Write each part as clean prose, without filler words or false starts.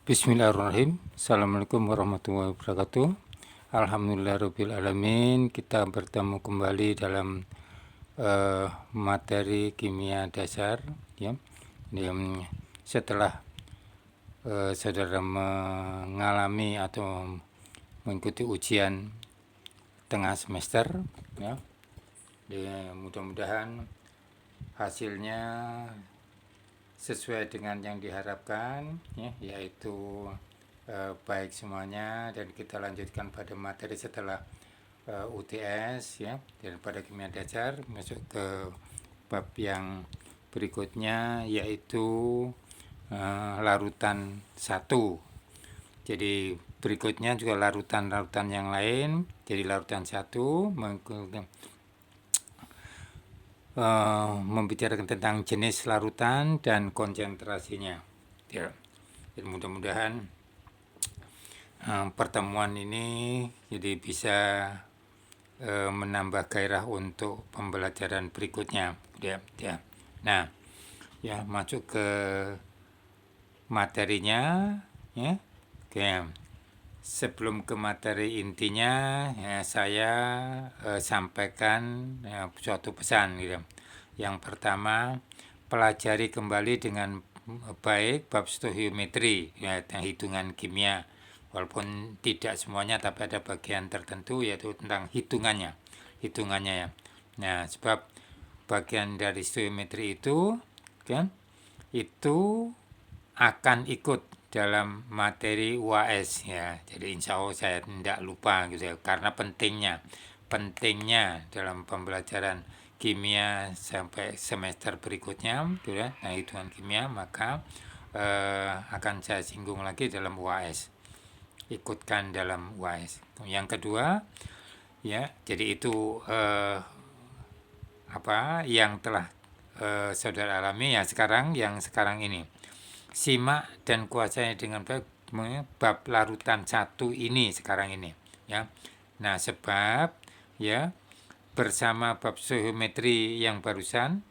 Bismillahirrahmanirrahim. Assalamualaikum warahmatullahi wabarakatuh. Alhamdulillahirrahmanirrahim. Kita bertemu kembali dalam materi kimia dasar, ya. Setelah saudara mengalami atau mengikuti ujian tengah semester, ya, mudah-mudahan hasilnya sesuai dengan yang diharapkan, ya, yaitu baik semuanya, dan kita lanjutkan pada materi setelah UTS, ya, dan pada kimia dasar masuk ke bab yang berikutnya, yaitu larutan 1. Jadi berikutnya juga larutan-larutan yang lain. Jadi larutan 1 membicarakan tentang jenis larutan dan konsentrasinya. Ya. Jadi mudah-mudahan pertemuan ini jadi bisa menambah gairah untuk pembelajaran berikutnya. Ya. Nah, ya, masuk ke materinya, ya. Oke. Sebelum ke materi intinya, ya, saya sampaikan suatu pesan, gitu. Yang pertama, pelajari kembali dengan baik bab stoichiometri, ya, hitungan kimia. Walaupun tidak semuanya, tapi ada bagian tertentu yaitu tentang hitungannya, ya. Nah, sebab bagian dari stoichiometri itu, kan, itu akan ikut dalam materi UAS, ya. Jadi insya Allah saya tidak lupa, gitu ya, karena pentingnya dalam pembelajaran kimia sampai semester berikutnya, gitu ya. Nah, hitungan kimia, maka akan saya singgung lagi dalam UAS, ikutkan dalam UAS. Yang kedua, ya, jadi itu yang telah saudara alami, ya. Yang sekarang ini simak dan kuasai dengan baik bab larutan 1 ini sekarang ini, ya. Nah, sebab, ya, bersama bab stoichiometri yang barusan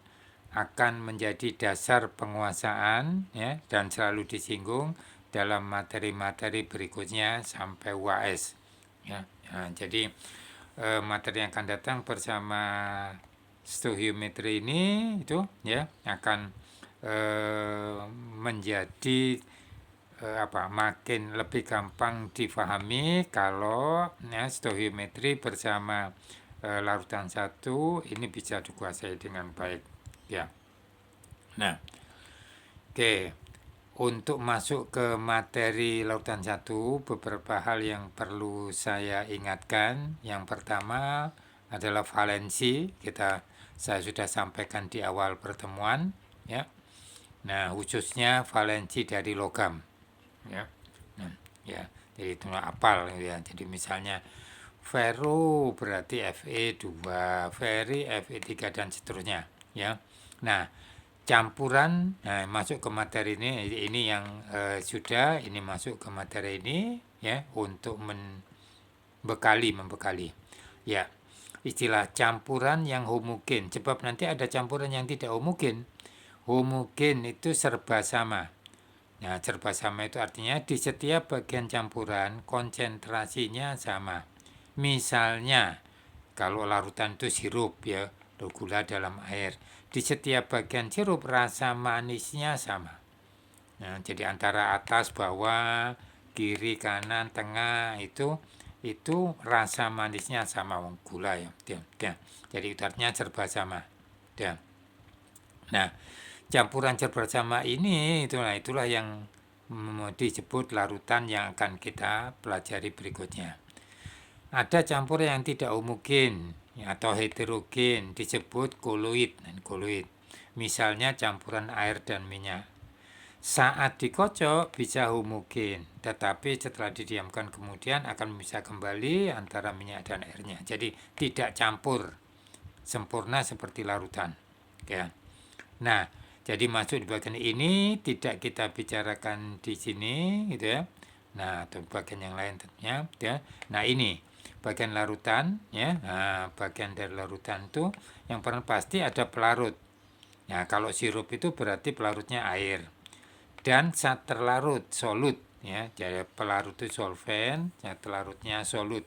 akan menjadi dasar penguasaan, ya, dan selalu disinggung dalam materi-materi berikutnya sampai UAS, ya. Nah, jadi materi yang akan datang bersama stoichiometri ini itu, ya, akan menjadi makin lebih gampang difahami kalau, ya, stoichiometri bersama larutan 1 ini bisa dikuasai dengan baik, ya. Nah, oke. Untuk masuk ke materi larutan 1, beberapa hal yang perlu saya ingatkan. Yang pertama adalah valensi. Saya sudah sampaikan di awal pertemuan, ya. Nah, khususnya valensi dari logam, ya. Nah, ya, jadi itu apal, ya. Jadi misalnya ferro berarti Fe2, Fe Fe3 dan seterusnya, ya. Nah, campuran, nah, masuk ke materi ini yang sudah, ini masuk ke materi ini, ya, untuk membekali, ya. Istilah campuran yang homogen, sebab nanti ada campuran yang tidak homogen. Homogen itu serba sama. Nah, serba sama itu artinya di setiap bagian campuran konsentrasinya sama. Misalnya, kalau larutan itu sirup, ya, gula dalam air. Di setiap bagian sirup rasa manisnya sama. Nah, jadi antara atas, bawah, kiri, kanan, tengah itu rasa manisnya sama, gula, ya. Jadi itu artinya serba sama. Ya. Nah, campuran serba sama ini itulah yang disebut larutan yang akan kita pelajari berikutnya. Ada campuran yang tidak homogen, ya, atau heterogen, disebut koloid. Misalnya campuran air dan minyak. Saat dikocok bisa homogen, tetapi setelah didiamkan kemudian akan bisa kembali antara minyak dan airnya. Jadi tidak campur sempurna seperti larutan, ya. Nah, jadi masuk di bagian ini tidak kita bicarakan di sini, gitu, ya. Nah, atau bagian yang lain tentunya, ya. Nah, ini bagian larutan, ya. Nah, bagian dari larutan itu yang pasti ada pelarut. Nah, kalau sirup itu berarti pelarutnya air. Dan saat terlarut solut, ya. Jadi pelarut itu solvent, ya, larutnya solut.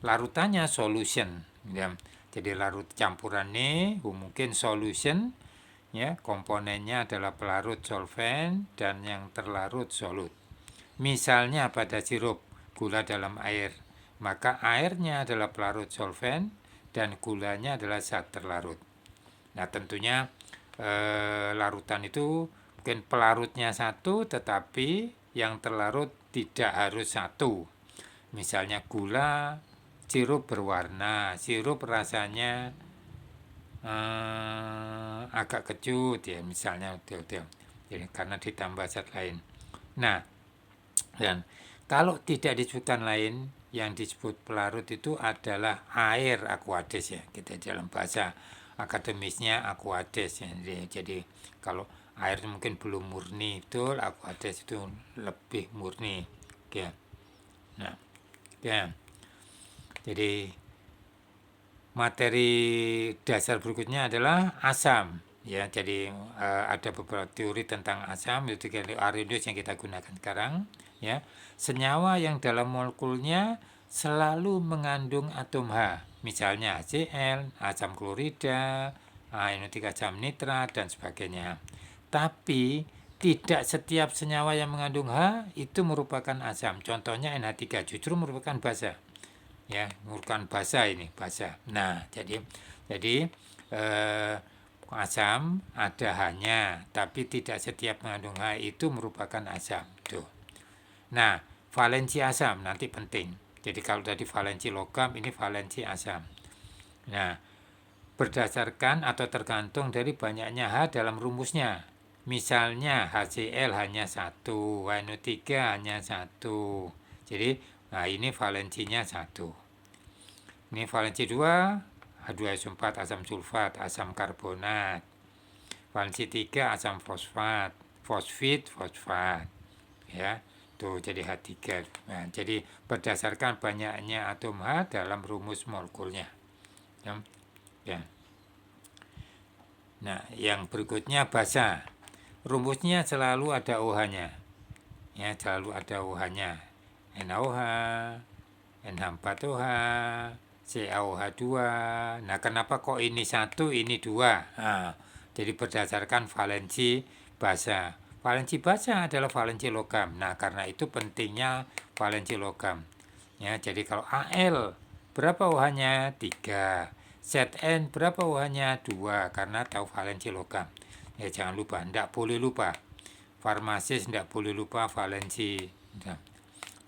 Larutannya solution, ya. Jadi larut campuran ini mungkin solution, ya, komponennya adalah pelarut solvent dan yang terlarut solut. Misalnya pada sirup gula dalam air, maka airnya adalah pelarut solvent dan gulanya adalah zat terlarut. Nah, tentunya larutan itu mungkin pelarutnya satu tetapi yang terlarut tidak harus satu. Misalnya gula, sirup berwarna, sirup rasanya agak kecut ya, misalnya jadi karena ditambah zat lain. Nah, dan kalau tidak disebutkan lain, yang disebut pelarut itu adalah air aqueous ya, kita dalam bahasa akademisnya aqueous ya. Jadi kalau air mungkin belum murni, betul, aqueous itu lebih murni. Oke. Nah, ya. Jadi materi dasar berikutnya adalah asam ya. Jadi ada beberapa teori tentang asam, itu Arrhenius yang kita gunakan sekarang ya. Senyawa yang dalam molekulnya selalu mengandung atom H, misalnya HCl, asam klorida, ionitik asam nitrat dan sebagainya. Tapi tidak setiap senyawa yang mengandung H itu merupakan asam. Contohnya NH3 justru merupakan basa. Ya, merupakan basa ini, basa. Nah, jadi asam ada H-nya, tapi tidak setiap mengandung H itu merupakan asam. Tuh. Nah, valensi asam nanti penting. Jadi kalau tadi valensi logam, ini valensi asam. Nah, berdasarkan atau tergantung dari banyaknya H dalam rumusnya. Misalnya HCl hanya satu, NO3 hanya satu. Jadi, nah ini valensinya satu. Ini valensi 2, H2SO4 asam sulfat, asam karbonat. Valensi 3 asam fosfat, fosfit, fosfat. Ya, tuh jadi H3. Nah, jadi berdasarkan banyaknya atom H dalam rumus molekulnya. Ya. Nah, yang berikutnya basa. Rumusnya selalu ada OH-nya. Ya, selalu ada OH-nya. NaOH, NH4OH, CaOH2. Nah, kenapa kok ini satu, ini dua? Nah, jadi berdasarkan valensi basa. Valensi basa adalah valensi logam. Nah, karena itu pentingnya valensi logam. Ya, jadi kalau Al berapa OH-nya? 3. Zn berapa OH-nya? 2, karena tahu valensi logam. Ya, jangan lupa, tidak boleh lupa. Farmasis tidak boleh lupa valensi. Nah,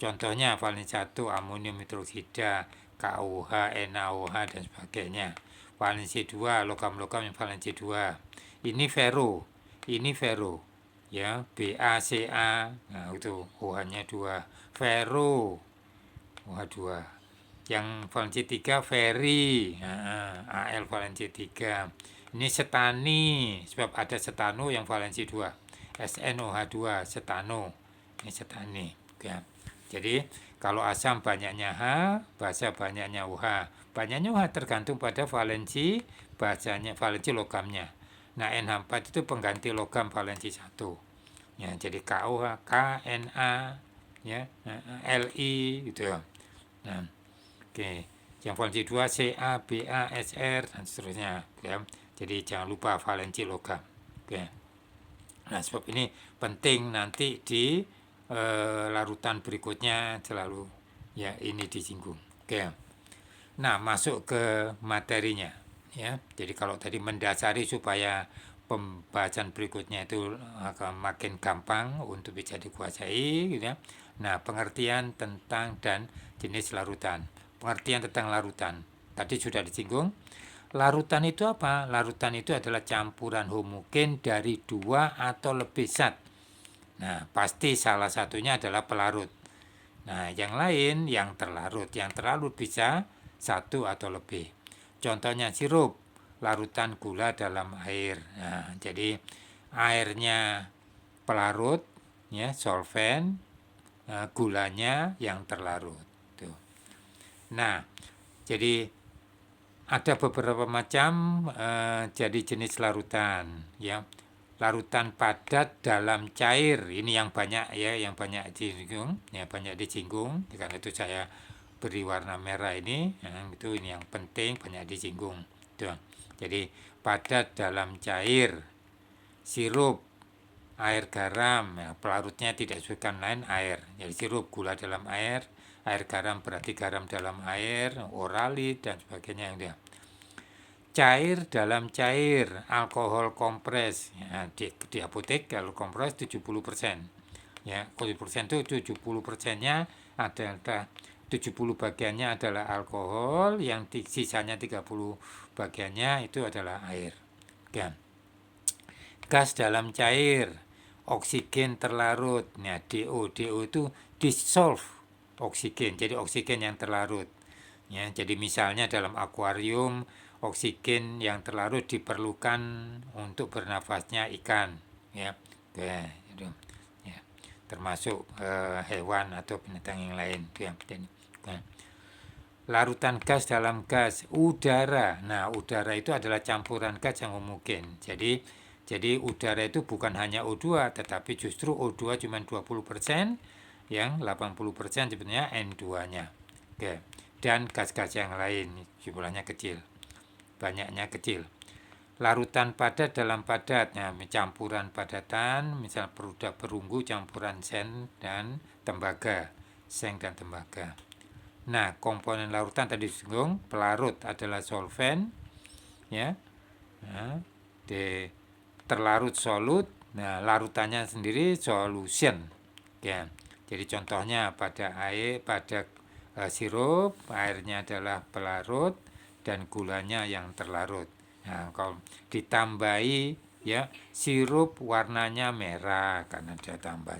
contohnya valensi 1 amonium hidroksida, KOH, NaOH dan sebagainya. Valensi 2 logam-logam yang valensi 2. Ini ferro, ya, BaCa. Nah, itu OH-nya 2. Ferro OH2. Yang valensi 3 feri, Al valensi 3. Ini setani, sebab ada setano yang valensi 2. SnOH2 setano. Ini setani. Ya. Jadi kalau asam banyaknya H, basa banyaknya OH. Banyaknya OH tergantung pada valensi basanya, valensi logamnya. Nah, NH4 itu pengganti logam valensi 1. Ya, jadi KOH, KNA, ya, Li gitu ya. Nah, oke. Yang valensi 2 Ca, Ba, Sr dan seterusnya, ya. Jadi jangan lupa valensi logam. Oke. Nah, sebab ini penting nanti di larutan berikutnya selalu ya ini disinggung. Oke. Nah, masuk ke materinya ya. Jadi kalau tadi mendasari supaya pembahasan berikutnya itu akan makin gampang untuk bisa dikuasai gitu ya. Nah, pengertian tentang dan jenis larutan. Pengertian tentang larutan tadi sudah disinggung. Larutan itu apa? Larutan itu adalah campuran homogen dari dua atau lebih zat. Nah, pasti salah satunya adalah pelarut. Nah, yang lain yang terlarut. Yang terlarut bisa satu atau lebih. Contohnya sirup, larutan gula dalam air. Nah, jadi airnya pelarut, ya, solvent, gulanya yang terlarut. Tuh. Nah, jadi ada beberapa macam jadi jenis larutan, ya. larutan padat dalam cair. Ini yang banyak ya, yang banyak disinggung, ya banyak disinggung. Karena itu saya beri warna merah ini, ya, itu ini yang penting banyak disinggung. Tuh. Jadi padat dalam cair, sirup, air garam, ya, pelarutnya tidak disebutkan lain air. Jadi sirup, gula dalam air garam berarti garam dalam air, oralit dan sebagainya yang dia. Cair dalam cair, alkohol kompres. Ya, di apotek kalau kompres 70%. Ya, 70% itu 70%-nya adalah 70 bagiannya adalah alkohol, yang sisanya 30 bagiannya itu adalah air. Ya. Gas dalam cair, oksigen terlarut. Nah, DO itu dissolve oksigen, jadi oksigen yang terlarut. Ya, jadi misalnya dalam akuarium oksigen yang terlarut diperlukan untuk bernafasnya ikan, ya, itu, ya, termasuk hewan atau binatang yang lain. Ya, ya. Larutan gas dalam gas, udara. Nah, udara itu adalah campuran gas yang homogen. Jadi udara itu bukan hanya O2, tetapi justru O2 cuma 20%, yang 80% sebenarnya N2-nya. Oke. Dan gas-gas yang lain jumlahnya kecil, banyaknya kecil. Larutan padat dalam padat, nah, campuran padatan, misal produk perunggu campuran sen dan tembaga, seng dan tembaga. Nah, komponen larutan tadi disinggung, pelarut adalah solvent, ya, nah, terlarut solut, nah larutannya sendiri solution, ya. Jadi contohnya pada air, pada sirup, airnya adalah pelarut dan gulanya yang terlarut. Nah, kalau ditambahi ya sirup warnanya merah karena dia tambah.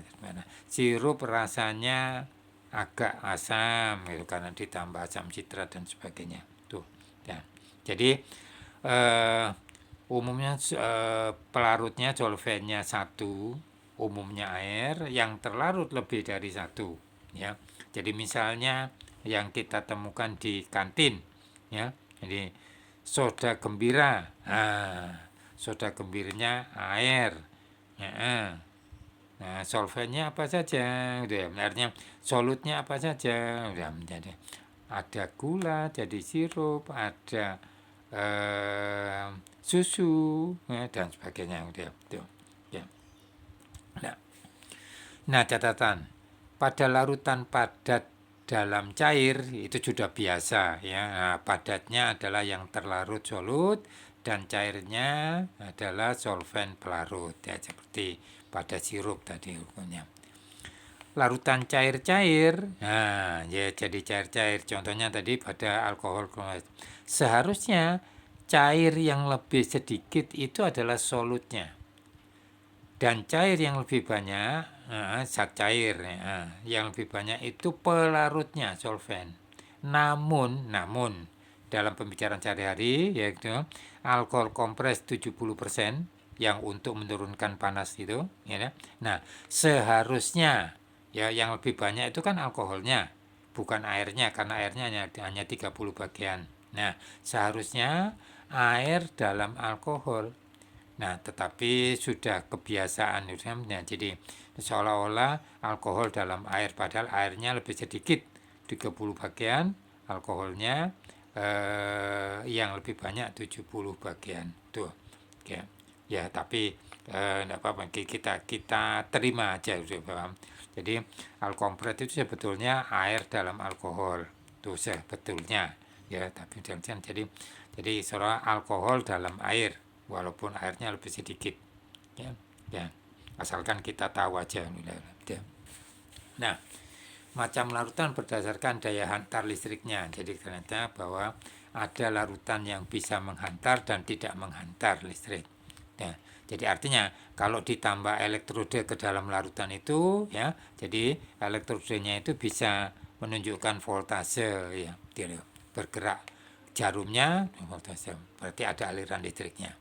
Sirup rasanya agak asam gitu karena ditambah asam citrat dan sebagainya. Tuh. Ya. Jadi umumnya pelarutnya solvennya satu, umumnya air, yang terlarut lebih dari satu, ya. Jadi misalnya yang kita temukan di kantin, ya. Jadi soda gembira, soda gembiranya air, ya. Nah, solvennya apa saja, udah, artinya solutnya apa saja, udah menjadi ada gula, jadi sirup, ada susu, ya, dan sebagainya, udah, tuh, ya. Nah, catatan pada larutan padat dalam cair itu sudah biasa, ya. Nah, padatnya adalah yang terlarut solut dan cairnya adalah solvent pelarut, ya, seperti pada sirup tadi hukumnya. Larutan cair-cair, nah ya jadi cair-cair, contohnya tadi pada alkohol klorida. Seharusnya cair yang lebih sedikit itu adalah solutnya, dan cair yang lebih banyak, zat cair yang lebih banyak itu pelarutnya, solvent. Namun dalam pembicaraan sehari-hari yaitu alkohol kompres 70% yang untuk menurunkan panas itu, ya. Nah, seharusnya ya yang lebih banyak itu kan alkoholnya, bukan airnya, karena airnya hanya 30 bagian. Nah, seharusnya air dalam alkohol. Nah, tetapi sudah kebiasaan, ya, jadi seolah-olah alkohol dalam air, padahal airnya lebih sedikit, 30 bagian, alkoholnya yang lebih banyak 70 bagian. Tuh. Ya, ya tapi enggak apa-apa, kita terima aja, udah paham. Jadi alkompret itu sebetulnya air dalam alkohol. Tuh sebetulnya, ya, tapi jadi seolah alkohol dalam air walaupun airnya lebih sedikit, ya, ya, asalkan kita tahu aja, ya. Nah, macam larutan berdasarkan daya hantar listriknya. Jadi ternyata bahwa ada larutan yang bisa menghantar dan tidak menghantar listrik. Ya, jadi artinya kalau ditambah elektrode ke dalam larutan itu, ya, jadi elektrodenya itu bisa menunjukkan voltase, ya, bergerak jarumnya voltase, berarti ada aliran listriknya.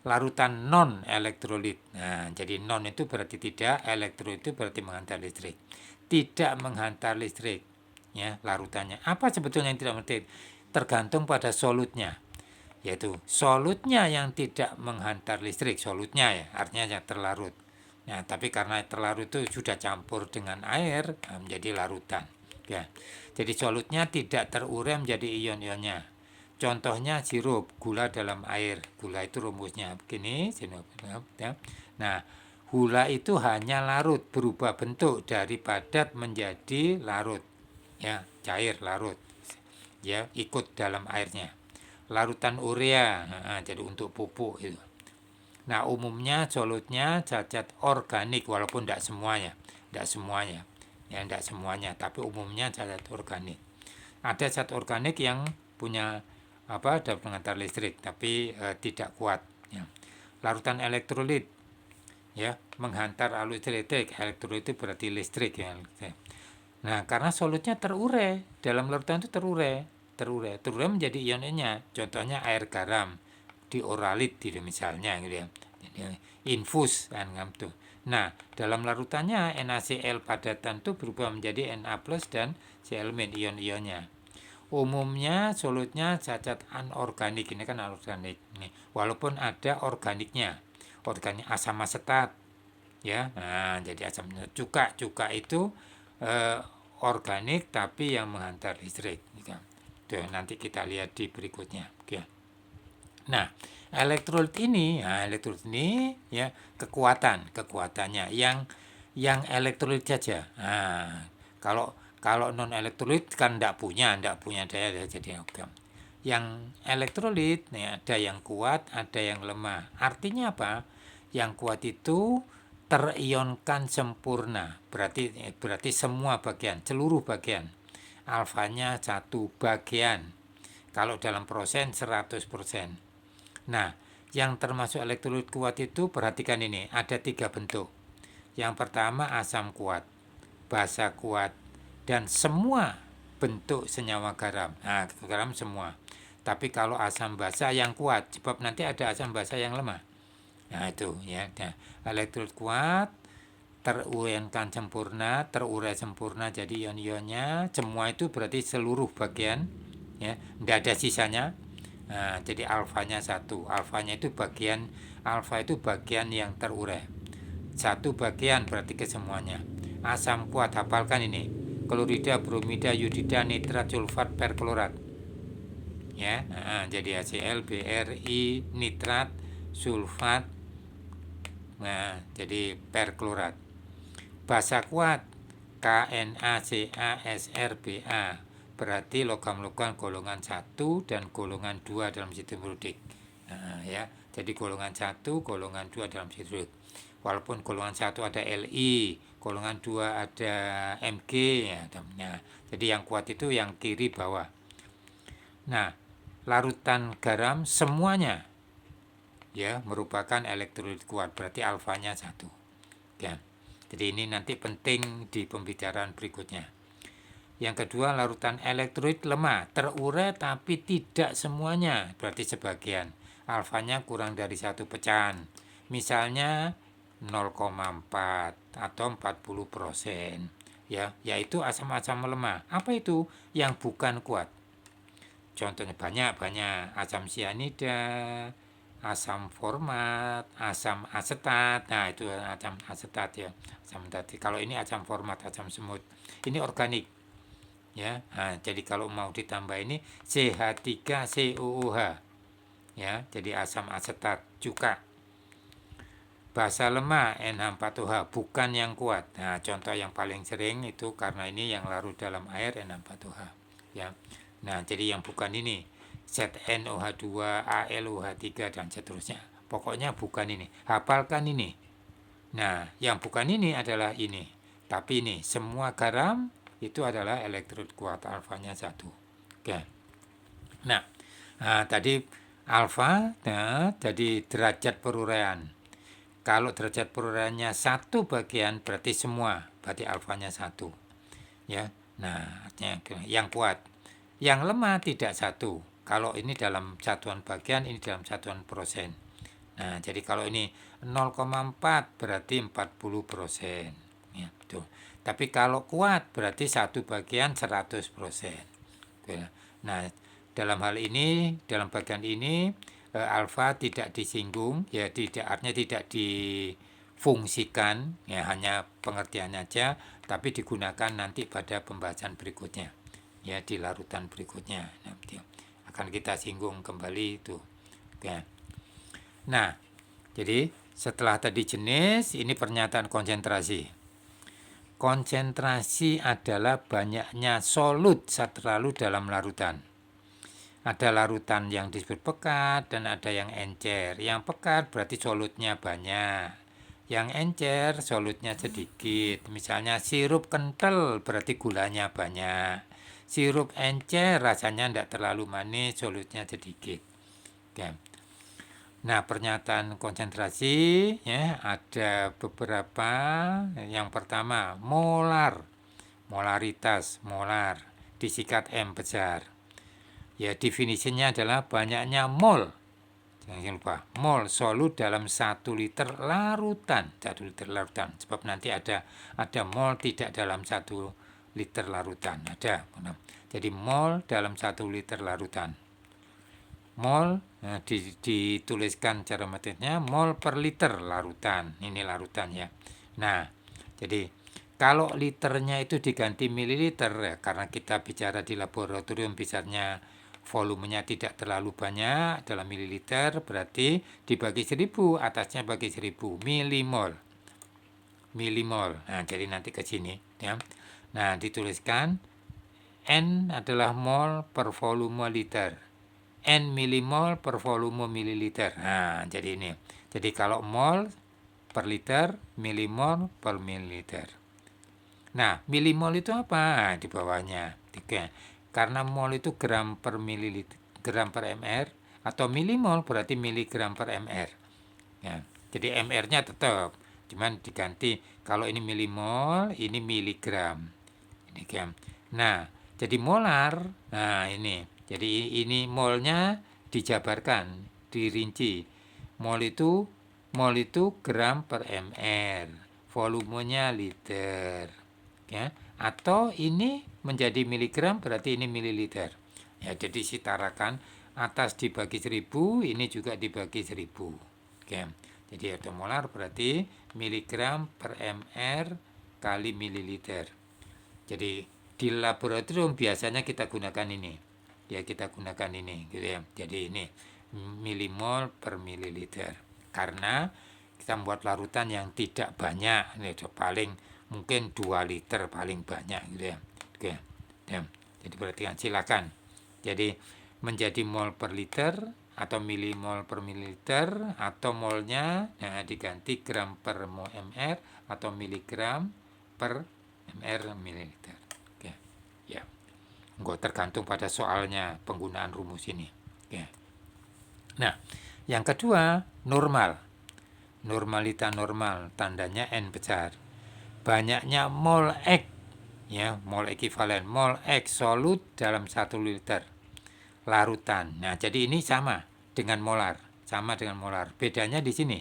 Larutan non elektrolit, nah jadi non itu berarti tidak, elektro itu berarti menghantar listrik, tidak menghantar listrik, ya, larutannya apa sebetulnya yang tidak menghantar, tergantung pada solutnya. yaitu solutnya yang tidak menghantar listrik, solutnya ya, artinya yang terlarut. Nah, tapi karena terlarut itu sudah campur dengan air, menjadi larutan. Ya, jadi solutnya tidak terurai menjadi ion-ionnya. Contohnya sirup, gula dalam air. Gula itu rumusnya begini. Ya. Nah, gula itu hanya larut, berubah bentuk dari padat menjadi larut. Ya, cair larut. Ya, ikut dalam airnya. Larutan urea, jadi untuk pupuk itu. Nah, umumnya solutnya zat organik, walaupun tidak semuanya, ya tidak semuanya, tapi umumnya zat organik. Ada zat organik yang punya dapat mengantar listrik, tapi tidak kuat. Ya. Larutan elektrolit, ya, menghantar arus listrik. Elektrolit itu berarti listrik ya. Nah, karena solutnya terurai, dalam larutan itu terurai menjadi ionnya. Contohnya air garam, dioralit gitu misalnya gitu ya. Jadi infus kan gitu. Nah, dalam larutannya NaCl padatan itu berubah menjadi Na+ dan Cl- ion-ionnya. Umumnya solutnya zat anorganik, ini kan anorganik nih. Walaupun ada organiknya, organik asam asetat ya. Nah, jadi asam cuka itu eh, organik tapi yang menghantar listrik. Tuh, nanti kita lihat di berikutnya. Oke. Nah, elektrolit ini ya kekuatannya yang elektrolit saja. Nah, kalau kalau non elektrolit kan tidak punya daya jadi logam. Yang elektrolit nih ada yang kuat, ada yang lemah. Artinya apa? Yang kuat itu terionkan sempurna, berarti semua bagian, seluruh bagian. Alfanya satu bagian. Kalau dalam persen 100%. Nah, yang termasuk elektrolit kuat itu perhatikan ini, ada 3 bentuk. Yang pertama asam kuat, basa kuat, dan semua bentuk senyawa garam. Nah, garam semua. Tapi kalau asam basa yang kuat, sebab nanti ada asam basa yang lemah. Nah, itu ya. Nah, elektrolit kuat terurai sempurna jadi ion-ionnya, semua itu berarti seluruh bagian ya, tidak ada sisanya. Nah, jadi alfanya satu, alfa itu bagian yang terurai, satu bagian berarti kesemuanya. Asam kuat, hafalkan ini, klorida, bromida, yodida, nitrat, sulfat, perklorat ya. Jadi HCl, Bri, nitrat, sulfat, nah jadi perklorat. Basa kuat KNaCaSrBa, berarti logam-logam golongan 1 dan golongan 2 dalam sistem periodik. Nah, ya. Jadi golongan 1, golongan 2 dalam sistem periodik. Walaupun golongan 1 ada Li, golongan 2 ada Mg ya. Nah, jadi yang kuat itu yang kiri bawah. Nah, larutan garam semuanya ya merupakan elektrolit kuat, berarti alfanya 1. Ya. Jadi ini nanti penting di pembicaraan berikutnya. Yang kedua, larutan elektrolit lemah, terurai tapi tidak semuanya, berarti sebagian. Alfanya kurang dari 1 pecahan. Misalnya 0,4 atau 40%. Ya, yaitu asam-asam lemah. Apa itu? Yang bukan kuat. Contohnya banyak asam sianida, asam format, asam asetat. Nah, itu asam asetat ya. Asam tadi. Kalau ini asam format, asam semut. Ini organik ya. Nah, jadi kalau mau ditambah ini CH3COOH ya. Jadi asam asetat cuka. Basa lemah NH4OH bukan yang kuat. Nah, contoh yang paling sering itu karena ini yang larut dalam air NH4OH ya. Nah, jadi yang bukan ini ZnOH2, AlOH3 dan seterusnya. Pokoknya bukan ini. Hafalkan ini. Nah, yang bukan ini adalah ini. Tapi ini semua garam itu adalah elektrolit kuat, alfanya 1. Oke. Nah, tadi alfa, nah, jadi derajat peruraian. Kalau derajat peruraiannya 1 bagian berarti semua, berarti alfanya 1. Ya. Nah, artinya yang kuat. Yang lemah tidak 1. Kalau ini dalam satuan bagian, ini dalam satuan persen. Nah, jadi kalau ini 0,4 berarti 40%. Ya, betul. Tapi kalau kuat berarti 1 bagian 100%. Nah, dalam hal ini, dalam bagian ini alfa tidak disinggung, ya artinya tidak difungsikan, ya hanya pengertian aja, tapi digunakan nanti pada pembahasan berikutnya, ya di larutan berikutnya. Nanti akan kita singgung kembali itu. Oke. Nah, jadi setelah tadi jenis, ini pernyataan konsentrasi. Konsentrasi adalah banyaknya solut terlalu dalam larutan. Ada larutan yang disebut pekat dan ada yang encer. Yang pekat berarti solutnya banyak. Yang encer solutnya sedikit. Misalnya sirup kental berarti gulanya banyak. Sirup encer rasanya tidak terlalu manis, solutnya sedikit. Oke. Nah, pernyataan konsentrasi ya ada beberapa. Yang pertama, molar. Molaritas, molar disikat M besar. Ya, definisinya adalah banyaknya mol. Jangan lupa, mol solut dalam 1 liter larutan. 1 liter larutan. Sebab nanti ada mol tidak dalam 1 liter larutan. Ada. Jadi mol dalam 1 liter larutan. Mol, nah, dituliskan cara matematiknya mol per liter larutan. Ini larutan ya. Nah, jadi kalau liternya itu diganti mililiter ya, karena kita bicara di laboratorium bisanya volumenya tidak terlalu banyak dalam mililiter, berarti dibagi 1000, atasnya bagi 1000 milimol. Nah, jadi nanti ke sini ya. Nah, dituliskan N adalah mol per volume liter. N milimol per volume mililiter. Nah, jadi ini. Jadi kalau mol per liter, milimol per mililiter. Nah, milimol itu apa? Di bawahnya. Karena mol itu gram per mililiter, gram per mr, atau milimol berarti miligram per mr. Ya, jadi mr-nya tetap, cuman diganti. Kalau ini milimol, ini miligram. Ini gram. Nah, jadi molar. Nah, ini. Jadi ini molnya dijabarkan, dirinci. Mol itu gram per mr. Volumenya liter. Ya, atau ini menjadi miligram berarti ini mililiter. Ya, jadi ditarakan atas dibagi 1000, ini juga dibagi 1000. Oke. Jadi attomolar berarti miligram per mr kali mililiter. Jadi di laboratorium biasanya kita gunakan ini. Ya, kita gunakan ini gitu ya. Jadi ini milimol per mililiter. Karena kita membuat larutan yang tidak banyak, ini paling mungkin 2 liter paling banyak gitu ya. Oke. Ya. Jadi perhatikan, silakan. Jadi menjadi mol per liter atau milimol per mililiter, atau molnya diganti gram per mr atau miligram per mr mililiter. Oke. Ya. Enggak tergantung pada soalnya penggunaan rumus ini. Oke. Nah, yang kedua, normal. Normalita normal, tandanya N besar. Banyaknya mol X, ya, mol ekivalen, mol X solut dalam 1 liter larutan. Nah, jadi ini sama dengan molar, Bedanya di sini,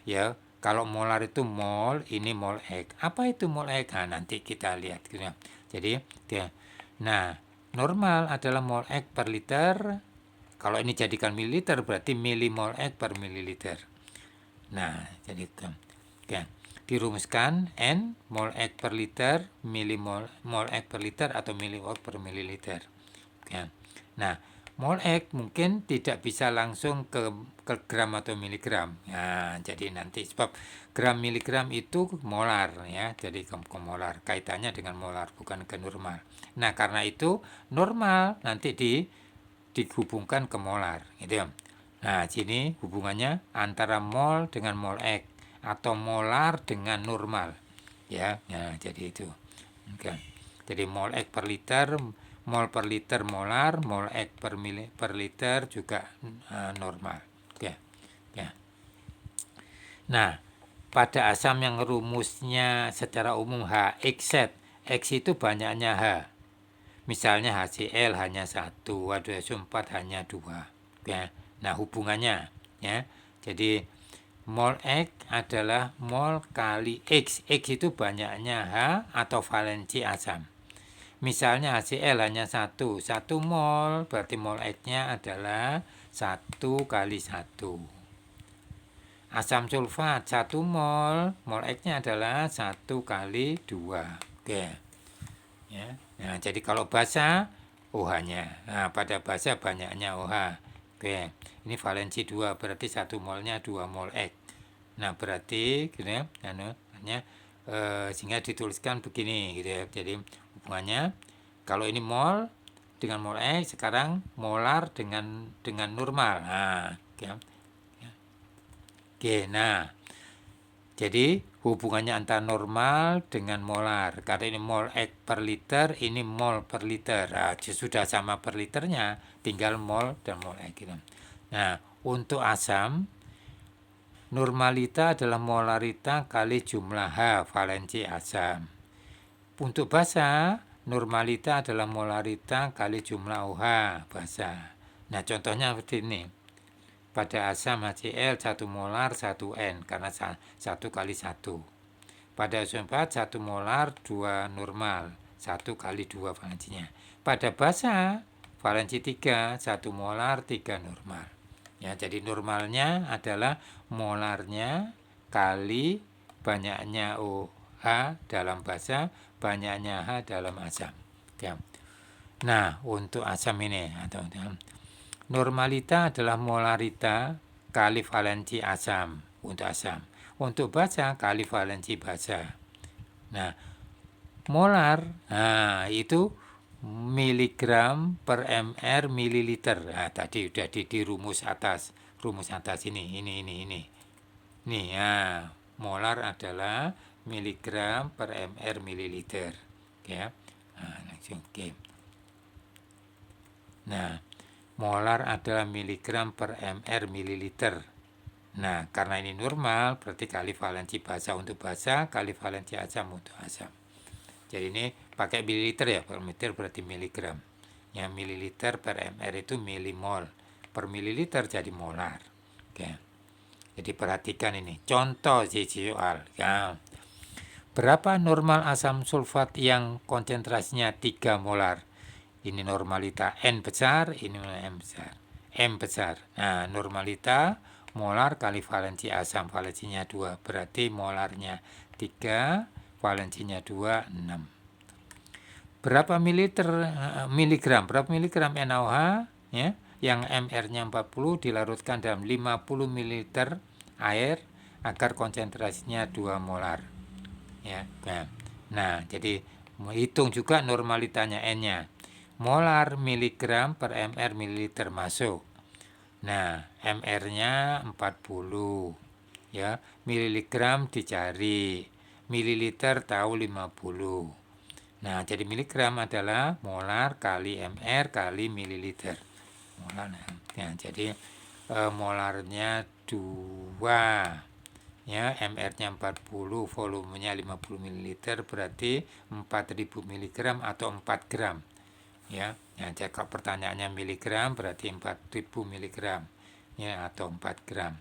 ya. Kalau molar itu mol, ini mol X. Apa itu mol X? Nah, nanti kita lihat. Jadi, nah, normal adalah mol X per liter. Kalau ini jadikan mililiter, berarti milimol X per mililiter. Nah, jadi itu. Oke. Dirumuskan N mol X per liter, milimol mol X per liter atau milimol per mililiter. Oke. Nah, mol X mungkin tidak bisa langsung ke gram atau miligram. Nah, jadi nanti sebab gram miligram itu molar ya, jadi ke molar. Kaitannya dengan molar bukan ke normal. Nah, karena itu normal nanti dihubungkan ke molar, gitu ya. Nah, sini hubungannya antara mol dengan mol X atau molar dengan normal. Ya, jadi itu. Oke. Jadi mol X per liter, mol per liter molar, mol X per liter juga normal. Oke. Ya. Nah, pada asam yang rumusnya secara umum HX, X itu banyaknya H. Misalnya HCl hanya 1, H2SO4 hanya 2. Ya. Nah, hubungannya ya. Jadi mol X adalah mol kali X. X itu banyaknya H atau valensi asam. Misalnya HCl hanya 1 mol, berarti mol X-nya adalah 1 kali 1. Asam sulfat 1 mol, mol X-nya adalah 1 kali 2. Oke. Ya. Nah, jadi kalau basa OH-nya. Nah, pada basa banyaknya OH. Oke. Ini valensi 2, berarti 1 molnya 2 mol X. Nah, berarti gitu ya, sehingga dituliskan begini gitu ya. Jadi hubungannya kalau ini mol dengan mol X, sekarang molar dengan normal. Nah, oke, nah jadi hubungannya antara normal dengan molar. Karena ini mol X per liter, ini mol per liter. Nah, sudah sama per liternya, tinggal mol dan mol X gitu. Nah, untuk asam, normalita adalah molarita kali jumlah H, valensi asam. Untuk basa, normalita adalah molarita kali jumlah OH, basa. Nah, contohnya seperti ini. Pada asam HCl 1 molar 1 N, karena 1 kali 1. Pada asam 1 molar 2 normal, 1 kali 2 valensinya. Pada basa, valensi 3, 1 molar 3 normal. Ya, jadi normalnya adalah molarnya kali banyaknya OH dalam basa, banyaknya H dalam asam. Ya. Nah, untuk asam ini atau normalita adalah molarita kali valensi asam untuk asam. Untuk basa kali valensi basa. Nah, molar, nah itu miligram per mr mililiter. Nah, tadi udah di rumus atas ini. Nih, ya, molar adalah miligram per mr mililiter. Ya, nah, langsung oke. Nah, molar adalah miligram per mr mililiter. Nah, karena ini normal, berarti kali valensi basa untuk basa, kali valensi asam untuk asam. Jadi ini pakai mililiter ya, per liter berarti miligram. Ya, mililiter per mr itu milimol. Per mililiter jadi molar. Oke. Jadi perhatikan ini, contoh soal. Ya. Berapa normal asam sulfat yang konsentrasinya 3 molar? Ini normalita N besar, ini M besar. M besar. Nah, normalita molar kali valensi asam, valensinya 2. Berarti molarnya 3, valensinya 2, 6. Berapa miligram NaOH ya, yang MR-nya 40 dilarutkan dalam 50 ml air agar konsentrasinya 2 molar. Ya. Nah, jadi hitung juga normalitanya N-nya. Molar miligram per mr mililiter masuk. Nah, mr-nya 40. Ya, miligram dicari. Mililiter tahu 50. Nah, jadi miligram adalah molar kali mr kali mililiter. Molar. Nah, jadi molarnya 2. Ya, mr-nya 40, volumenya 50 ml, berarti 4000 mg atau 4 gram. Ya, jika pertanyaannya miligram berarti 4000 mg ya, atau 4 gram.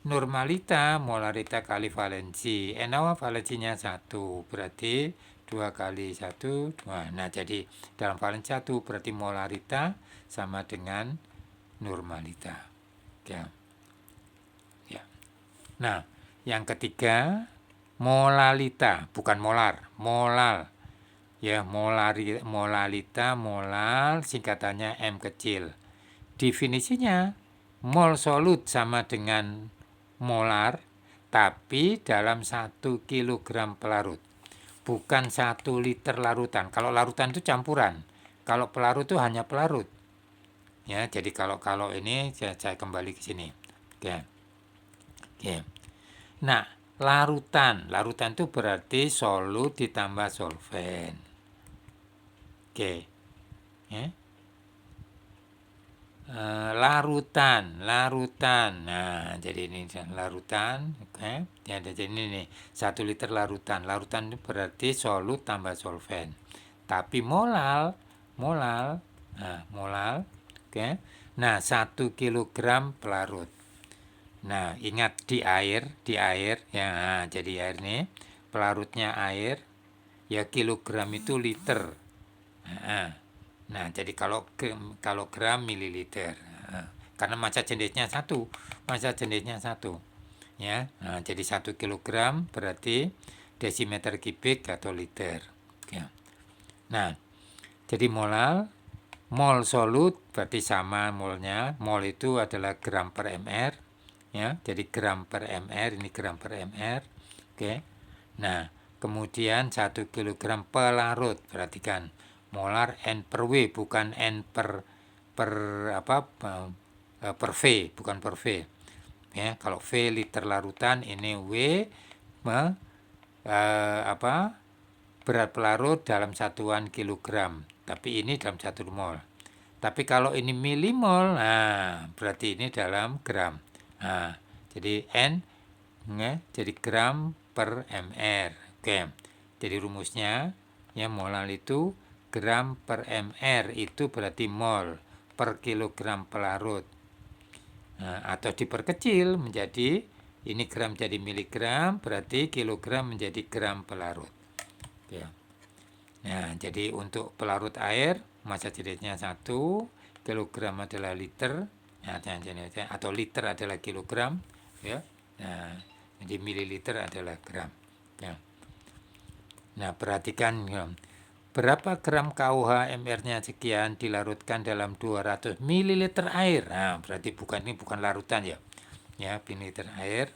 Normalita molarita kali valensi. NaOH valensinya 1, berarti 2 kali 1, 2. Nah, jadi dalam valensi 1 berarti molarita sama dengan normalita. Ya. Ya. Nah, yang ketiga molalita, bukan molar, molal. Ya, molalita, molal, singkatannya M kecil. Definisinya, mol solut sama dengan molar, tapi dalam 1 kg pelarut. Bukan 1 liter larutan. Kalau larutan itu campuran. Kalau pelarut itu hanya pelarut. Ya, jadi kalau ini saya kembali ke sini. Oke. Oke. Nah, larutan itu berarti solut ditambah solvent. Oke, ya. Larutan. Nah, jadi ini larutan, oke. Ya, jadi ini nih 1 liter larutan. Larutan itu berarti solut tambah solvent. Tapi molal, nah, molal, oke. Nah, 1 kilogram pelarut. Nah, ingat di air, ya. Nah, jadi air nih, pelarutnya air, ya kilogram itu liter. Nah, jadi kalau gram mililiter. Karena massa jenisnya satu, ya. Nah, jadi 1 kilogram berarti desimeter kubik atau liter. Ya. Nah, jadi mol solut berarti sama molnya. Mol itu adalah gram per mr, ya. Jadi gram per mr, ini gram per mr. Oke. Nah, kemudian 1 kilogram pelarut, perhatikan molar N per W, bukan N per apa per V, bukan per V. Ya, kalau V liter larutan, ini W berat pelarut dalam satuan kilogram, tapi ini dalam 1 mol. Tapi kalau ini milimol, nah berarti ini dalam gram. Nah, jadi N ya, jadi gram per mr. Oke. Jadi rumusnya ya molar itu gram per mr itu berarti mol per kilogram pelarut. Nah, atau diperkecil menjadi ini gram jadi miligram, berarti kilogram menjadi gram pelarut. Ya. Nah, jadi untuk pelarut air massa jenisnya 1, kilogram adalah liter, ya, atau liter adalah kilogram, ya. Nah, jadi mililiter adalah gram. Ya. Nah, perhatikan ya, berapa gram KUH MR-nya sekian dilarutkan dalam 200 ml air. Nah, berarti ini bukan larutan ya. Ya, mililiter air.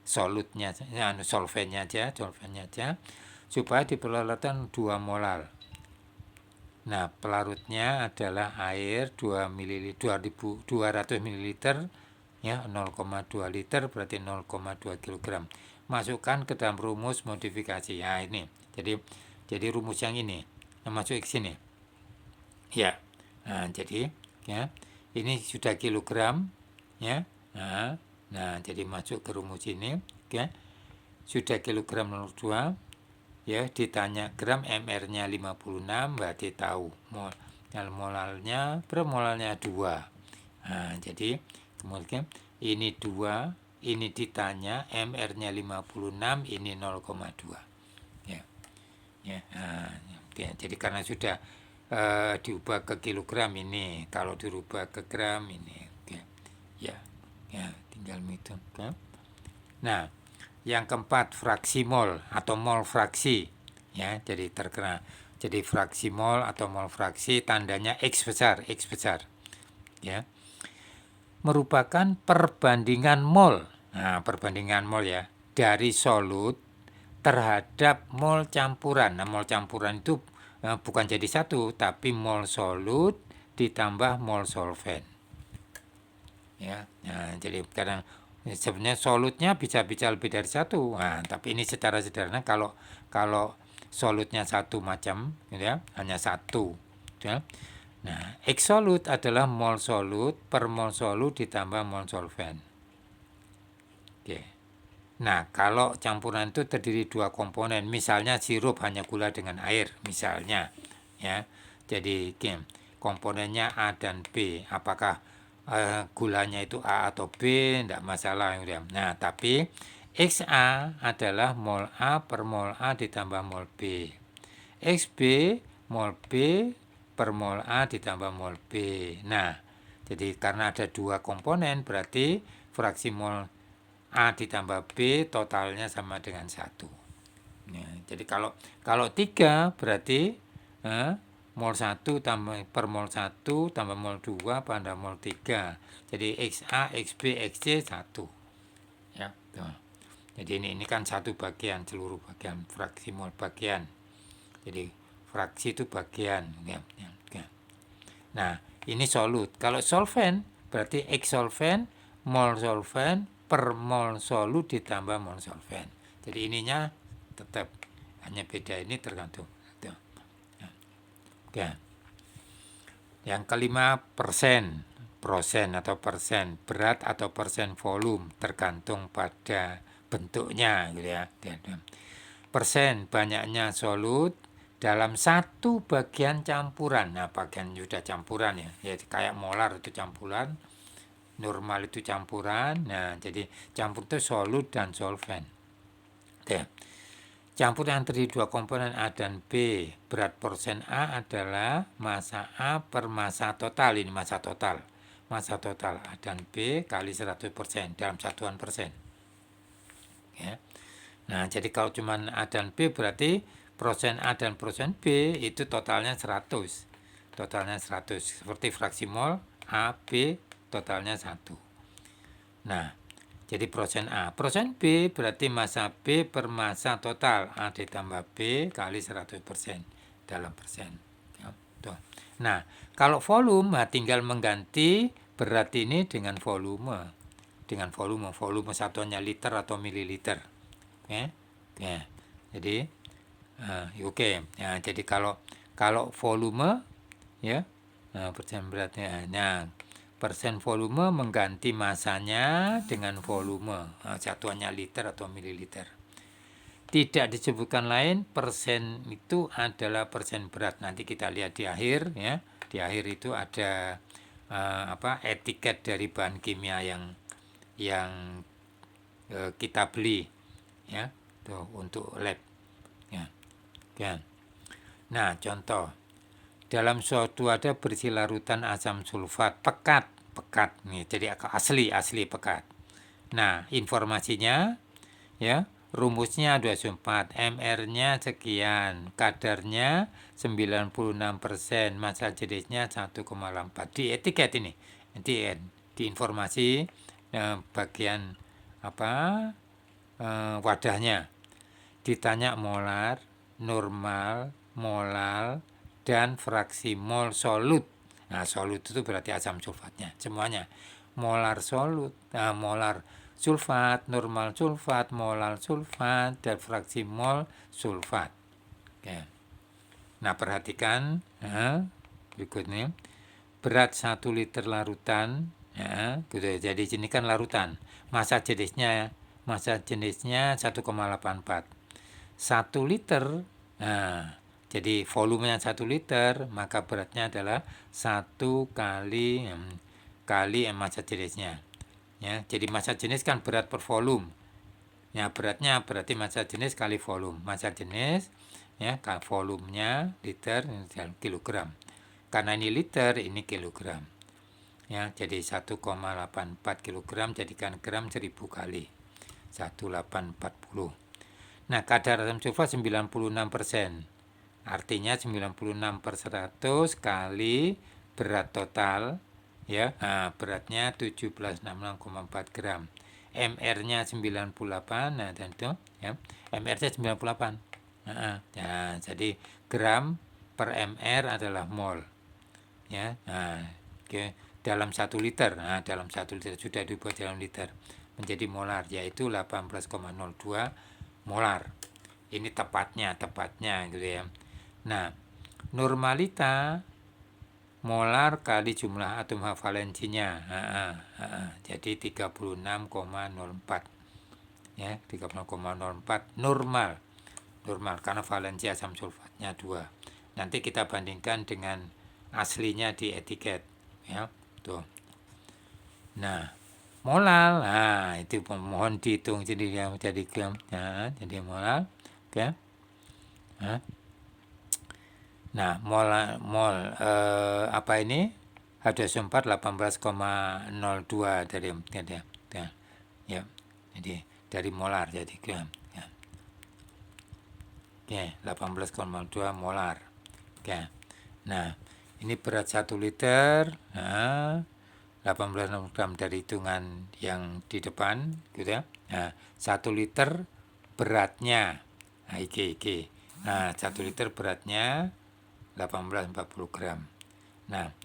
Solutnya, solvennya aja. Supaya diperlarutan 2 molar. Nah, pelarutnya adalah air 200 ml ya 0,2 liter berarti 0,2 kg. Masukkan ke dalam rumus modifikasi. Ya, ini. Jadi rumus yang ini yang masuk ke sini. Ya. Nah, jadi ya, ini sudah kilogram ya. Nah, jadi masuk ke rumus ini, ya. Sudah kilogram 02 ya, ditanya gram, mr-nya 56, berarti tahu molalnya per molalnya 2. Nah, jadi kemudian ini 2, ini ditanya mr-nya 56, ini 0,2. Ya. Ya, ya, jadi karena sudah diubah ke kilogram ini, kalau dirubah ke gram ini. Oke. Ya. Ya, tinggal hitung. Nah, yang keempat fraksi mol atau mol fraksi, ya. Jadi jadi fraksi mol atau mol fraksi tandanya X besar, ya. Merupakan perbandingan mol. Nah, perbandingan mol ya dari solut terhadap mol campuran. Nah, mol campuran itu bukan jadi satu, tapi mol solut ditambah mol solvent. Ya, nah, jadi kadang sebenarnya solutnya bisa lebih dari satu. Nah, tapi ini secara sederhana kalau solutnya satu macam, gitu ya, hanya satu. Ya. Nah, X solut adalah mol solut per mol solut ditambah mol solvent. Oke. Nah, kalau campuran itu terdiri 2 komponen, misalnya sirup hanya gula dengan air, misalnya, ya. Jadi komponennya A dan B. Apakah gulanya itu A atau B, tidak masalah. Nah, tapi XA adalah mol A per mol A ditambah mol B. XB mol B per mol A ditambah mol B. Nah, jadi karena ada 2 komponen, berarti fraksi mol A ditambah B totalnya sama dengan 1. Ya, jadi kalau 3 berarti mol 1 per mol 1 tambah mol 2 pada mol 3. Jadi XA, XB, XC 1. Ya, tuh. Jadi ini kan satu bagian, seluruh bagian, fraksi mol bagian. Jadi fraksi itu bagian. Ya. Nah, ini solut. Kalau solvent berarti X solvent, mol solvent per mol solut ditambah mol solvent. Jadi ininya tetap, hanya beda ini tergantung. Oke. Yang kelima persen atau persen berat atau persen volume tergantung pada bentuknya, gitu ya. Persen banyaknya solut dalam satu bagian campuran. Nah, bagian sudah campuran ya. Jadi kayak molar itu campuran, normal itu campuran. Nah, jadi campur itu solut dan solvent. Oke. Campuran terdiri dua komponen A dan B. Berat persen A adalah massa A per massa total. Ini massa total. Massa total A dan B kali 100% dalam satuan persen. Ya. Nah, jadi kalau cuma A dan B berarti persen A dan persen B itu totalnya 100. Totalnya 100. Seperti fraksi mol A, B totalnya 1. Nah, jadi persen A. Persen B berarti massa B per massa total A ditambah B kali 100% dalam persen. Ya, tuh. Nah, kalau volume tinggal mengganti berat ini dengan volume. Dengan volume satuannya liter atau mililiter. Ya. Ya. Jadi oke. Ya, jadi kalau volume ya, persen beratnya. Nah, persen volume mengganti masanya dengan volume, satuannya liter atau mililiter. Tidak disebutkan lain, persen itu adalah persen berat. Nanti kita lihat di akhir ya. Di akhir itu ada etiket dari bahan kimia yang kita beli ya, tuh untuk lab ya. Ya. Nah, contoh dalam suatu wadah berisi larutan asam sulfat pekat nih, jadi asli pekat. Nah, informasinya ya, rumusnya 24, mr-nya sekian, kadarnya 96%, massa jenisnya 1,4. Di etiket ini, di informasi bagian wadahnya. Ditanya molar, normal, molal, dan fraksi mol solut. Nah, solut itu berarti asam sulfatnya, semuanya. Molar solut, molar sulfat, normal sulfat, molal sulfat, dan fraksi mol sulfat. Oke. Nah, perhatikan berikutnya. Berat 1 liter larutan, ya, gitu. Jadi ini kan larutan. Massa jenisnya 1,84. 1 liter, nah, jadi volumenya 1 liter, maka beratnya adalah 1 kali massa jenisnya. Ya, jadi massa jenis kan berat per volume. Ya, beratnya berarti massa jenis kali volume. Massa jenis ya, volumenya liter dalam kilogram. Karena ini liter, ini kilogram. Ya, jadi 1,84 kilogram jadikan gram 1000 kali. 1840. Nah, kadar asam sulfat 96%. Artinya 96/100 kali berat total ya. Nah, beratnya 1766,4 gram. MR-nya 98. Nah, dan itu ya. MR-nya 98. Ya, jadi gram per MR adalah mol. Ya. Nah, dalam 1 liter. Nah, dalam 1 liter sudah dibuat dalam liter menjadi molar, yaitu 18,02 molar. Ini tepatnya gitu ya. Nah, normalita molar kali jumlah atom valensinya. Jadi 36,04. Ya, 36,04 normal karena valensi asam sulfatnya 2. Nanti kita bandingkan dengan aslinya di etiket ya. Tuh. Nah, molal, nah itu mohon dihitung jadi gram. Nah, jadi molal, oke. Nah, mol apa ini? H2SO4 18,02 dari ya. Jadi dari molar jadi gram ya. Oke, 18,02 molar. Oke. Nah, ini berat 1 liter. Nah, 18 gram dari hitungan yang di depan gitu ya. Nah, 1 liter beratnya. Nah, iki. Nah, 1 liter beratnya 1840 gram. Nah,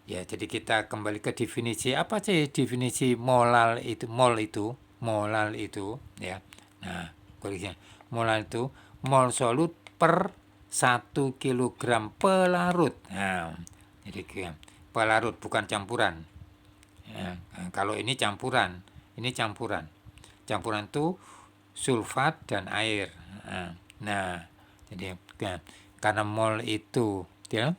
ya jadi kita kembali ke definisi. Apa sih definisi molal itu? Molal itu ya. Nah, molal itu mol solut per 1 kg pelarut. Nah, jadi pelarut bukan campuran. Ya, kalau ini campuran. Campuran itu sulfat dan air. Nah, jadi karena mol itu ya.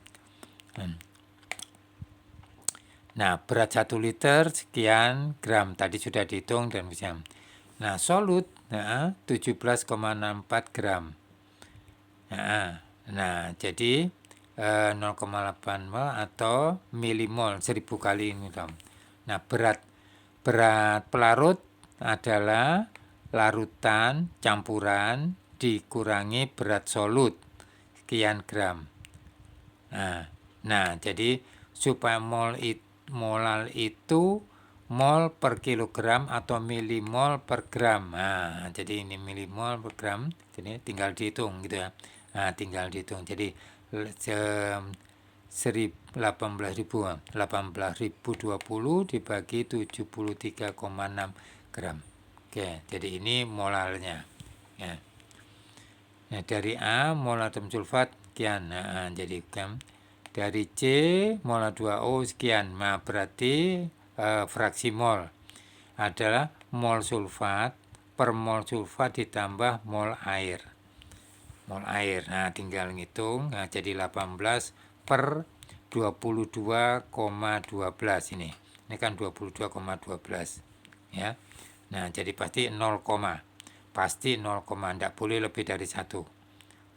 Nah, berat 1 liter sekian gram tadi sudah dihitung dan bisa. Nah, solut 17,64 gram. Nah, jadi 0,8 mol atau milimol 1000 kali ini. Nah, berat pelarut adalah larutan campuran dikurangi berat solut sekian gram. Nah, jadi supaya molar itu mol per kilogram atau milimol per gram. Nah, jadi ini milimol per gram, jadi tinggal dihitung gitu ya. Nah, tinggal dihitung. Jadi 18.020 dibagi 73,6 gram. Oke, jadi ini molarnya. Ya. Nah, dari A mol atom sulfat sekian. Nah, jadi dari C mol 2O sekian. Nah, berarti fraksi mol adalah mol sulfat per mol sulfat ditambah mol air. Mol air. Nah, tinggal ngitung. Nah, jadi 18 per 22,12 ini. Ini kan 22,12 ya. Nah, jadi pasti 0, pasti 0, tidak boleh lebih dari 1.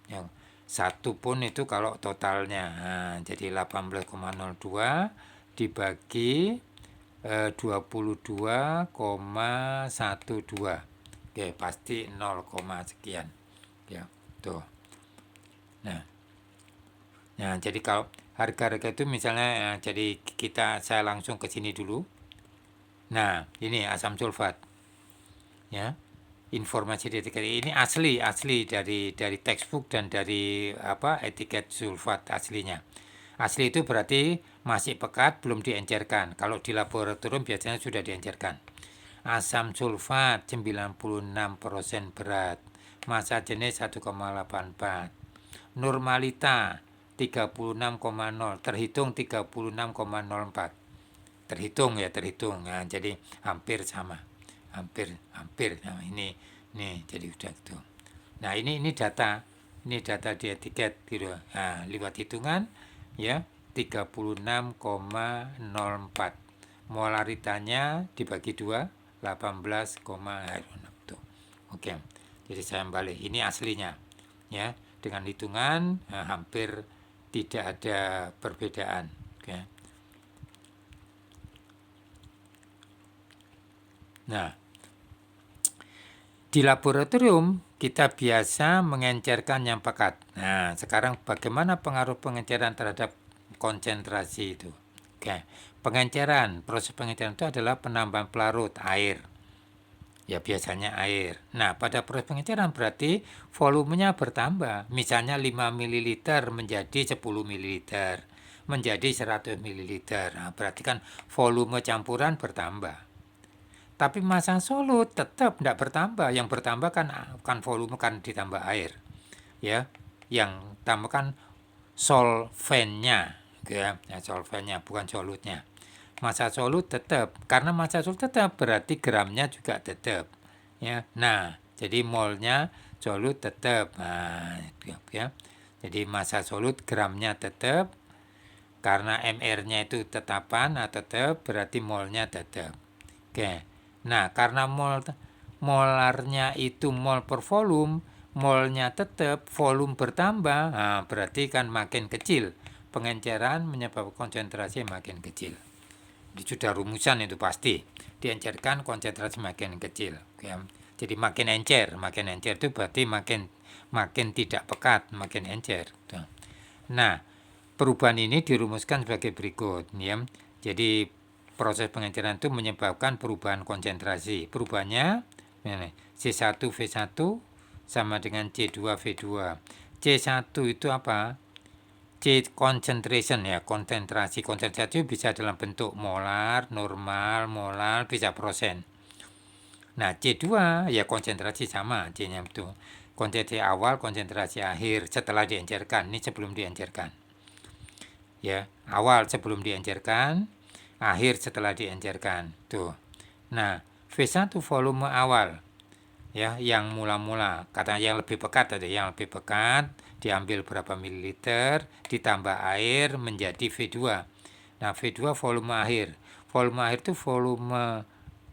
Yang 1 pun itu kalau totalnya. Nah, jadi 18,02 dibagi 22,12. Oke, pasti 0, sekian. Ya, tuh. Nah, jadi kalau harga-harga itu misalnya, jadi saya langsung ke sini dulu. Nah, ini asam sulfat. Ya, informasi di etiket ini asli dari textbook dan dari etiket sulfat aslinya. Asli itu berarti masih pekat, belum diencerkan. Kalau di laboratorium biasanya sudah diencerkan. Asam sulfat 96% berat, massa jenis 1,84, normalita 36,0, terhitung 36,04. Terhitung. Nah, jadi hampir sama. Hampir. Nah, ini jadi udah itu. Nah, ini data di etiket gitu. Nah, lewat hitungan ya 36,04. Molaritanya dibagi 2 18, tuh. Oke. Jadi saya balik. Ini aslinya. Ya, dengan hitungan hampir tidak ada perbedaan. Oke. Nah, di laboratorium kita biasa mengencerkan yang pekat. Nah, sekarang bagaimana pengaruh pengenceran terhadap konsentrasi itu? Oke, proses pengenceran itu adalah penambahan pelarut air. Ya, biasanya air. Nah, pada proses pengenceran berarti volumenya bertambah. Misalnya 5 ml menjadi 10 ml, menjadi 100 ml. Nah, berarti kan volume campuran bertambah. Tapi massa solut tetap tidak bertambah. Yang bertambah kan volume kan ditambah air. Ya, yang tambahkan solvennya, ya, solvennya bukan solutnya. Massa solut tetap, karena massa solut tetap berarti gramnya juga tetap. Ya, nah, jadi molnya solut tetap. Nah, itu ya. Jadi massa solut gramnya tetap, karena MR-nya itu tetapan, tetap berarti molnya tetap. Oke. Nah, karena molarnya itu mol per volume, molnya tetap, volume bertambah, nah, berarti kan makin kecil. Pengenceran menyebabkan konsentrasi makin kecil. Sudah rumusan itu pasti. Diencerkan konsentrasi makin kecil. Ya. Jadi makin encer itu berarti makin tidak pekat, makin encer. Nah, perubahan ini dirumuskan sebagai berikut. Ya. Jadi proses pengenceran itu menyebabkan perubahan konsentrasi. Perubahannya C1V1 sama dengan C2V2. C1 itu apa? C concentration ya, konsentrasi. Konsentrasi bisa dalam bentuk molar, normal, molar, bisa persen. Nah, C2 ya konsentrasi sama C-nya itu. Konsentrasi awal, konsentrasi akhir setelah diencerkan. Ini sebelum diencerkan. Ya, awal sebelum diencerkan, akhir setelah diencerkan. Tuh. Nah, V1 volume awal. Ya, yang mula-mula, kata yang lebih pekat tadi, yang lebih pekat diambil berapa mililiter, ditambah air menjadi V2. Nah, V2 volume akhir. Volume akhir itu volume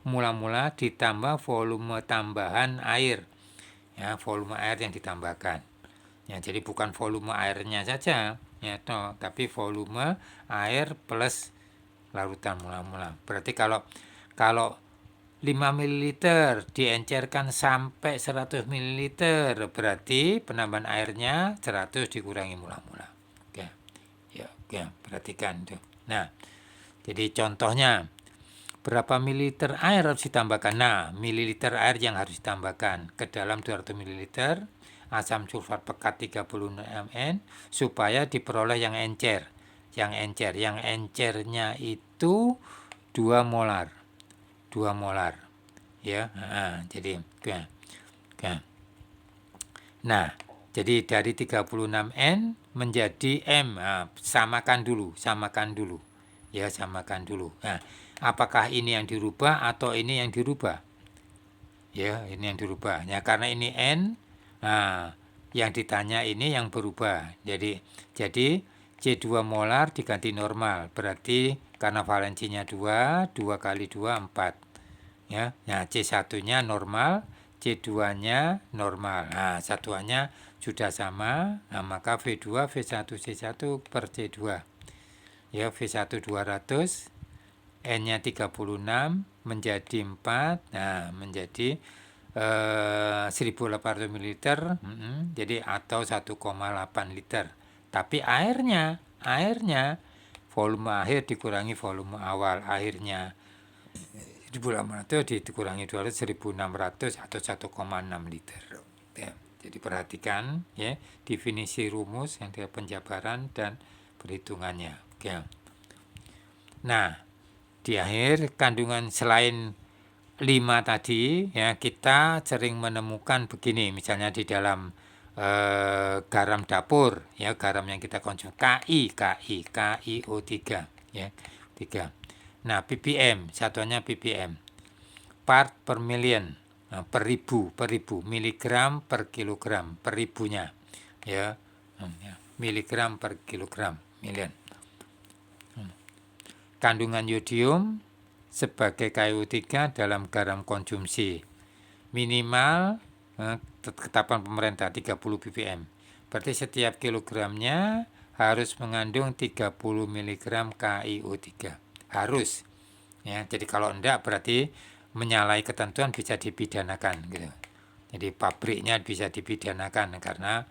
mula-mula ditambah volume tambahan air. Ya, volume air yang ditambahkan. Ya, jadi bukan volume airnya saja, ya, tapi volume air plus larutan mula-mula. Berarti kalau 5 ml diencerkan sampai 100 ml, berarti penambahan airnya 100 dikurangi mula-mula. Oke. Ya, oke, perhatikan tuh. Nah, jadi contohnya berapa mililiter air harus ditambahkan? Nah, mililiter air yang harus ditambahkan ke dalam 200 mililiter asam sulfat pekat 36 mN supaya diperoleh yang encer. Yang encernya itu 2 molar. 2 molar. Ya, jadi ya. Nah, jadi dari 36 N menjadi M. Nah, samakan dulu. Ya, samakan dulu. Nah, apakah ini yang dirubah atau ini yang dirubah? Ya, ini yang dirubah. Ya, karena ini N, nah, yang ditanya ini yang berubah. Jadi C2 molar diganti normal. Berarti karena valensinya 2, 2 kali 2, 4. Ya, nah C1-nya normal, C2-nya normal. Nah, satuannya sudah sama, nah, maka V2 V1 C1 per C2. Ya, V1 200, N-nya 36 menjadi 4, nah menjadi 1800 ml, jadi atau 1,8 liter. Tapi airnya volume akhir dikurangi volume awal airnya. Di bulan itu dikurangi 200 1600 atau 1,6 liter. Ya, jadi perhatikan ya definisi rumus yang dari penjabaran dan perhitungannya. Oke. Nah, di akhir kandungan selain 5 tadi ya kita sering menemukan begini, misalnya di dalam garam dapur ya, garam yang kita konsumsi KiO3 ya, 3. Nah, ppm, satuannya ppm, part per million, nah, per ribu, miligram per kilogram, per ribunya, ya, miligram per kilogram, million. Kandungan yodium sebagai KiO3 dalam garam konsumsi, minimal ketetapan pemerintah 30 ppm. Berarti setiap kilogramnya harus mengandung 30 mg KiO3. Harus. Ya, jadi kalau enggak berarti menyalahi ketentuan bisa dipidanakan gitu. Jadi pabriknya bisa dipidanakan karena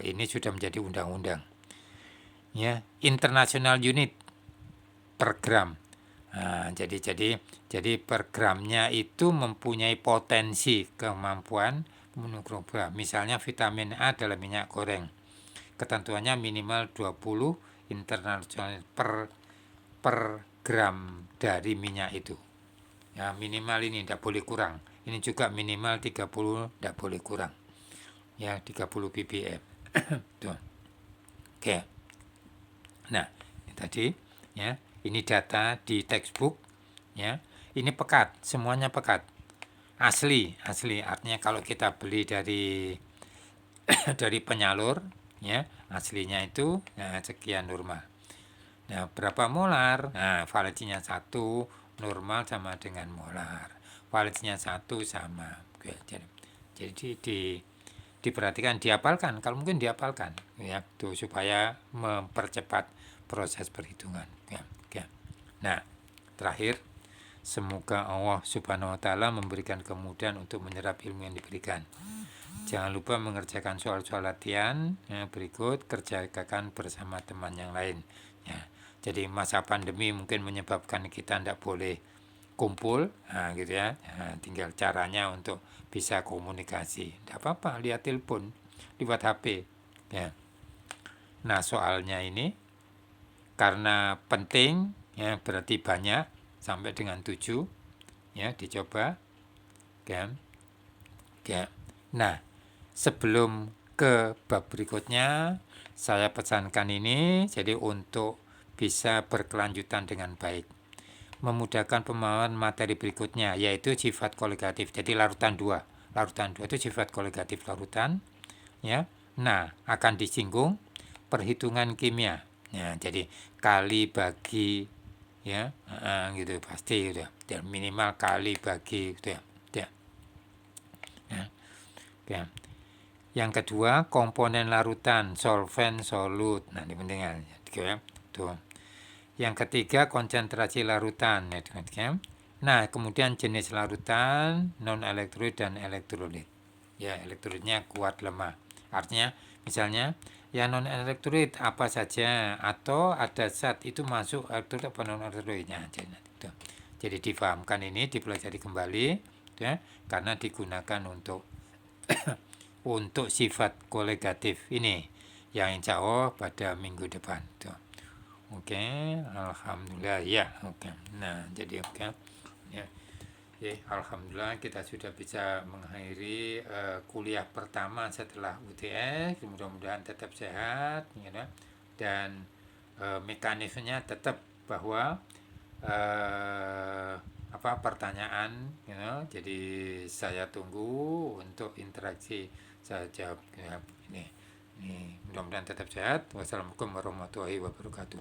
ini sudah menjadi undang-undang. Ya, international unit per gram. Nah, jadi per gramnya itu mempunyai potensi kemampuan menukar. Misalnya vitamin A dalam minyak goreng. Ketentuannya minimal 20 internasional per gram dari minyak itu. Ya, minimal ini tidak boleh kurang. Ini juga minimal 30 tidak boleh kurang. Ya, 30 ppm. Tuh. Oke. Nah, ini tadi ya. Ini data di textbook ya. Ini pekat, semuanya pekat. Asli artinya kalau kita beli dari dari penyalur ya, aslinya itu nah, sekian normal. Nah, berapa molar? Nah, valensinya 1, normal sama dengan molar. Valensinya 1 sama. Oke, jadi diperhatikan, dihafalkan, kalau mungkin dihafalkan ya, tuh supaya mempercepat proses perhitungan ya. Oke. Nah, terakhir semoga Allah Subhanahu wa taala memberikan kemudahan untuk menyerap ilmu yang diberikan. Jangan lupa mengerjakan soal-soal latihan ya, berikut, kerjakan bersama teman yang lain ya. Jadi masa pandemi mungkin menyebabkan kita tidak boleh kumpul, nah, gitu ya. Nah, tinggal caranya untuk bisa komunikasi. Tidak apa-apa, lihat telepon, lewat HP. Ya. Nah, soalnya ini karena penting, ya berarti banyak, sampai dengan 7, ya dicoba. Ya. Ya. Nah, sebelum ke bab berikutnya, saya pesankan ini, jadi untuk bisa berkelanjutan dengan baik. Memudahkan pemahaman materi berikutnya, yaitu sifat koligatif. Jadi larutan 2 itu sifat koligatif larutan. Ya. Nah, akan disinggung perhitungan kimia. Ya, jadi kali bagi ya, gitu pasti udah. Dan minimal kali bagi gitu ya. Ya. Ya. Oke. Yang kedua, komponen larutan, solvent, solut. Nah, ini penting ya. Tuh. Yang ketiga, konsentrasi larutan. Ya. Nah, kemudian jenis larutan, non elektrolit dan elektrolit. Ya, elektrolitnya kuat lemah. Artinya, misalnya, ya non elektrolit apa saja atau ada zat itu masuk elektrolit apa non elektrolitnya. Jadi difahamkan ini, dipelajari kembali, ya, karena digunakan untuk sifat kolegatif ini yang insya Allah pada minggu depan. Tuh. Oke, alhamdulillah ya. Oke. Nah, jadi oke. Ya. Oke, alhamdulillah kita sudah bisa mengakhiri kuliah pertama setelah UTS. Mudah-mudahan tetap sehat, ya, dan mekanismenya tetap bahwa pertanyaan, jadi saya tunggu untuk interaksi saya jawab ini mudah-mudahan tetap sehat. Wassalamualaikum warahmatullahi wabarakatuh.